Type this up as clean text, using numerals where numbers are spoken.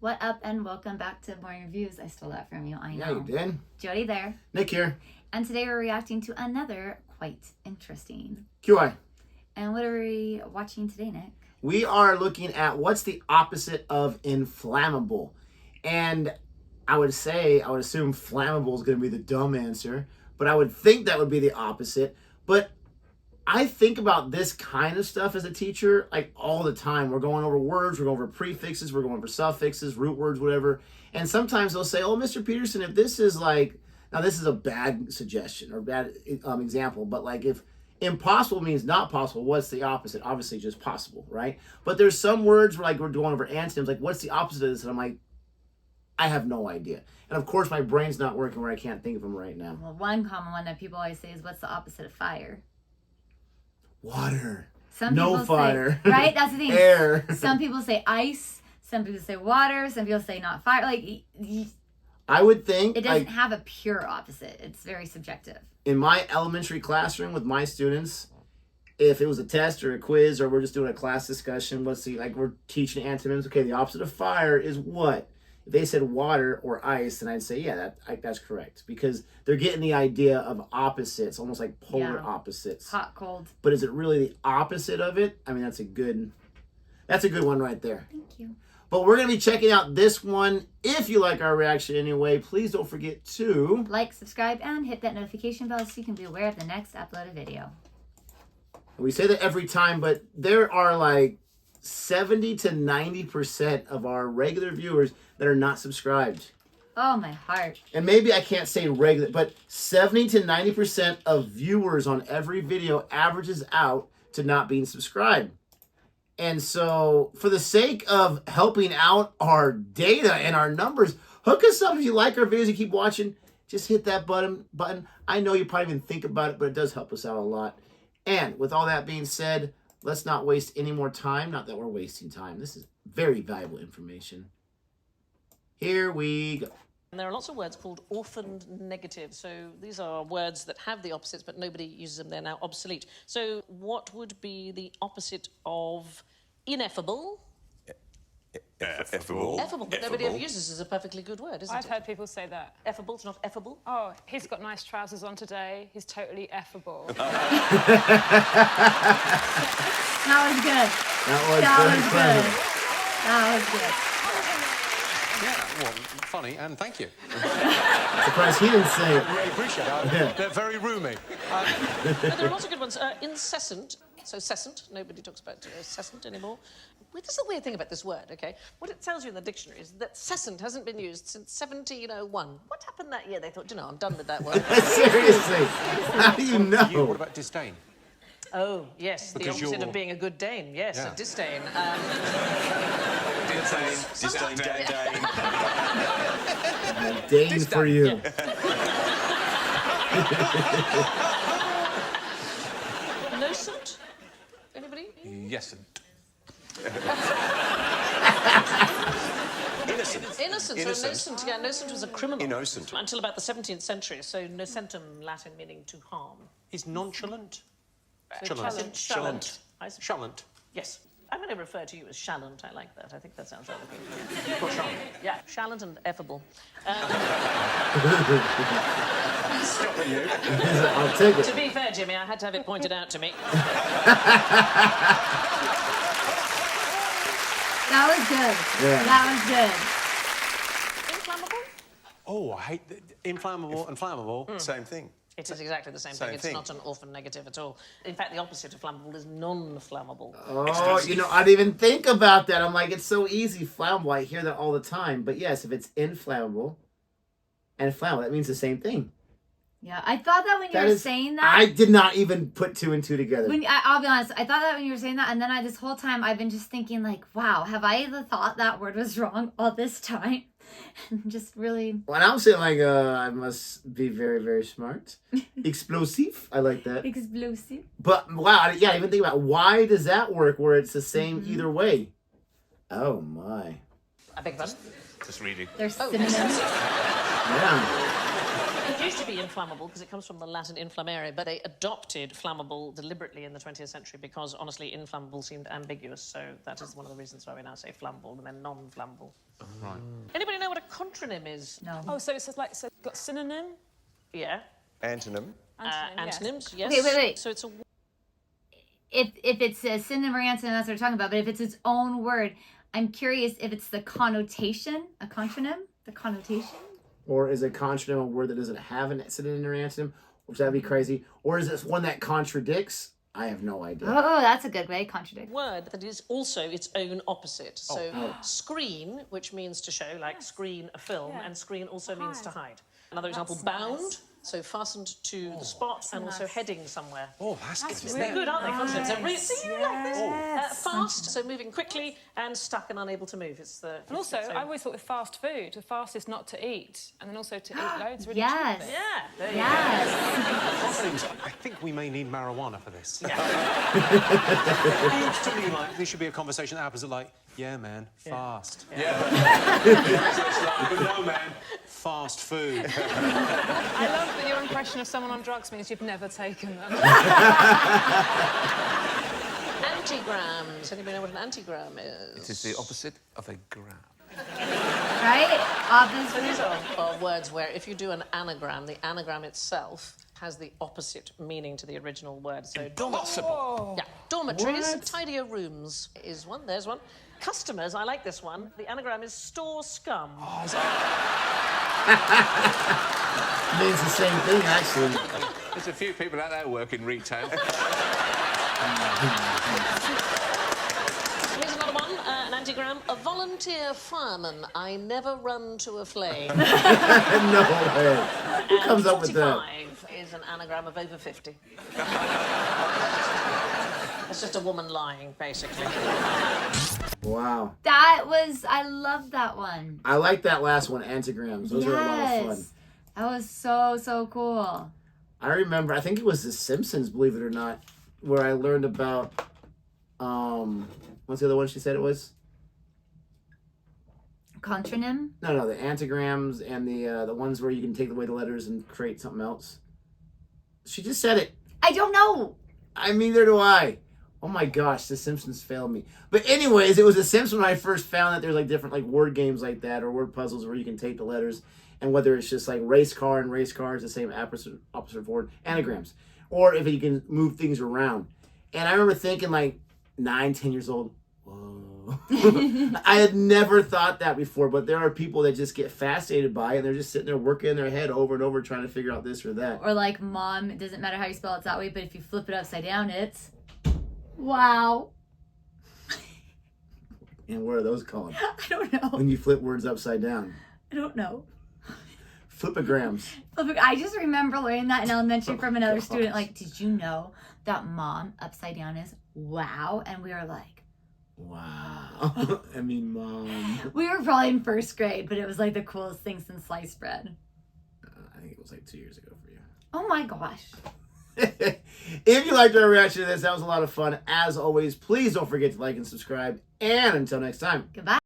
What up and welcome back to Boring Reviews. I stole that from you, I know. Yeah, you did. Jodi there. Nick here. And today we're reacting to another quite interesting. QI. And what are we watching today, Nick? We are looking at what's the opposite of inflammable. And I would assume flammable is going to be the dumb answer, but I would think that would be the opposite. But I think about this kind of stuff as a teacher like all the time. We're going over words, we're going over prefixes, we're going over suffixes, root words, whatever. And sometimes they'll say, oh, Mr. Peterson, if this is like, now this is a bad suggestion or bad example, but like if impossible means not possible, what's the opposite? Obviously just possible, right? But there's some words where like we're going over antonyms, like what's the opposite of this? And I'm like, I have no idea. And of course my brain's not working where I can't think of them right now. Well, one common one that people always say is, what's the opposite of fire? Water. Some no people fire. Say, right? That's the thing. Air. Some people say ice. Some people say water. Some people say not fire. Like, I would think it doesn't have a pure opposite. It's very subjective. In my elementary classroom with my students, if it was a test or a quiz or we're just doing a class discussion, let's see, like we're teaching antonyms. Okay, the opposite of fire is what? If they said water or ice, then I'd say, yeah, that's correct. Because they're getting the idea of opposites, almost like polar opposites. Hot, cold. But is it really the opposite of it? I mean, that's a good one right there. Thank you. But we're going to be checking out this one. If you like our reaction anyway, please don't forget to like, subscribe, and hit that notification bell so you can be aware of the next uploaded video. We say that every time, but there are like 70 to 90% of our regular viewers that are not subscribed. Oh, my heart. And maybe I can't say regular, but 70 to 90% of viewers on every video averages out to not being subscribed. And so for the sake of helping out our data and our numbers, hook us up if you like our videos, you keep watching. Just hit that button. I know you probably even think about it, but it does help us out a lot. And with all that being said, let's not waste any more time. Not that we're wasting time. This is very valuable information. Here we go. And there are lots of words called orphaned negatives. So these are words that have the opposites, but nobody uses them. They're now obsolete. So what would be the opposite of ineffable? Effable. Effable, but nobody ever uses as a perfectly good word, isn't I've it? heard people say that. Effable's not effable? Oh, he's got nice trousers on today. He's totally effable. That was good. That was good. Yeah, well, funny, and thank you. Surprised he didn't say it. I really appreciate it. They're very roomy. But there are lots of good ones. Incessant. So cessant. Nobody talks about cessant anymore. Well, this is the weird thing about this word, okay? What it tells you in the dictionary is that cessant hasn't been used since 1701. What happened that year? They thought, you know, I'm done with that word. Seriously, how do you know? What about disdain? Oh, yes, the Because opposite you're- of being a good Dane. Yes, Yeah. a disdain. Disdain. Dane for you. Innocent? Anybody? Yes. Innocent. So innocent, yeah, innocent was a criminal. Innocent. Until about the 17th century, so nocentum, Latin meaning to harm. Is nonchalant? Chalant. Chalant. Yes. I'm going to refer to you as chalant. I like that. I think that sounds rather good. You've got chalant. Yeah, chalant and effable. I'll take it. To be fair, Jimmy, I had to have it pointed out to me. That was good. Yeah. That was good. Inflammable? Oh, I hate inflammable and flammable. Same thing. It is exactly the same thing. It's not an orphan negative at all. In fact, the opposite of flammable is non-flammable. Oh, you know, I didn't even think about that. I'm like, it's so easy. Flammable, I hear that all the time. But yes, if it's inflammable and flammable, that means the same thing. Yeah, I thought that when you were saying that. I did not even put two and two together. I'll be honest, I thought that when you were saying that, and then this whole time I've been just thinking like, wow, have I ever thought that word was wrong all this time? And just really... When I'm saying like, I must be very, very smart. Explosive, I like that. Explosive. But wow, yeah, I even think about why does that work where it's the same either way? Oh my. I beg your pardon? Just reading. They're synonyms. Yeah. It used to be inflammable because it comes from the Latin inflammare, but they adopted flammable deliberately in the 20th century because, honestly, inflammable seemed ambiguous. So that is one of the reasons why we now say flammable and then non-flammable. Right. Anybody know what a contronym is? No. Oh, so it's like, so got synonym? Yeah. Antonym. Antonyms, yes. Okay, wait. So it's a... If it's a synonym or antonym, that's what we're talking about. But if it's its own word, I'm curious if it's the connotation, a contronym, the connotation. Or is a contronym a word that doesn't have an synonym or antonym, which that'd be crazy? Or is it one that contradicts? I have no idea. Oh, that's a good way. Contradict. word that is also its own opposite. So screen, which means to show, like screen a film, and screen also means to hide. Another example, bound, so fastened to the spot and also heading somewhere. Oh, that's good. Isn't They're it? good, aren't they? Concepts. They're really, see, you like this? Fast, so moving quickly, and stuck and unable to move. It's the. And also, it's I always thought with fast food, the fast is not to eat, and then also to eat loads really Yes. cheap. yeah. There you Yes. I think we may need marijuana for this. Seems to me like this should be a conversation that happens at like, yeah, man, fast. Yeah. But no, man, fast food. I love that your impression of someone on drugs means you've never taken them. Antigrams. Anybody know what an antigram is? It is the opposite of a gram. Right? So these are words where if you do an anagram, the anagram itself has the opposite meaning to the original word. So Impossible. yeah, dormitories, tidier rooms is one. There's one. Customers, I like this one. The anagram is store scum. Means the same thing, actually. There's a few people out there working retail. Here's another one, an antigram. A volunteer fireman. I never run to a flame. No way. Who comes up with that? 45 is an anagram of over 50. It's just a woman lying, basically. Wow. I love that one. I like that last one, antigrams. Those are a lot of fun. That was so cool. I remember, I think it was The Simpsons, believe it or not, where I learned about, what's the other one she said it was? Contronym? No, the antigrams and the ones where you can take away the letters and create something else. She just said it. I don't know. I mean, neither do I. Oh my gosh, The Simpsons failed me. But anyways, it was The Simpsons when I first found that there's like different like word games like that or word puzzles where you can take the letters and whether it's just like race car and race car is the same opposite word, anagrams. Or if you can move things around. And I remember thinking like 9, 10 years old, whoa. I had never thought that before, but there are people that just get fascinated by it and they're just sitting there working in their head over and over trying to figure out this or that. Or like mom, it doesn't matter how you spell it that way, but if you flip it upside down, it's wow. And what are those called? I don't know. When you flip words upside down. I don't know. Flipograms. I just remember learning that in elementary from another student. Like, did you know that mom upside down is wow? And we were like, wow. I mean, mom. we were probably in first grade, but it was like the coolest thing since sliced bread. I think it was like 2 years ago for you. Oh my gosh. If you liked our reaction to this, that was a lot of fun. As always, please don't forget to like and subscribe. And until next time. Goodbye.